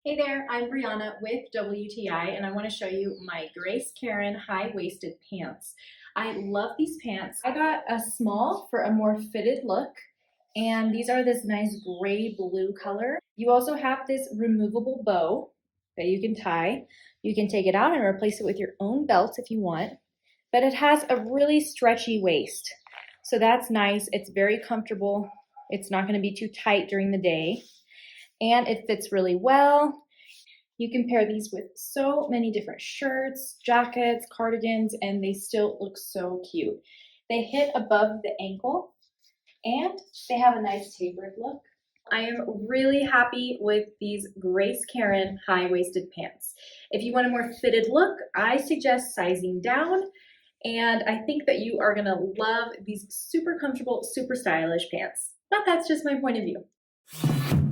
Hey there, I'm Brianna with WTI and I want to show you my Grace KARIN high-waisted pants. I love these pants. I got a small for a more fitted look and these are this nice gray blue color. You also have this removable bow that you can tie. You can take it out and replace it with your own belt if you want, but it has a really stretchy waist. So that's nice. It's very comfortable. It's not going to be too tight during the day. And it fits really well. You can pair these with so many different shirts, jackets, cardigans, and they still look so cute. They hit above the ankle and they have a nice tapered look. I am really happy with these Grace KARIN high-waisted pants. If you want a more fitted look, I suggest sizing down, and I think that you are gonna love these super comfortable, super stylish pants. But that's just my point of view.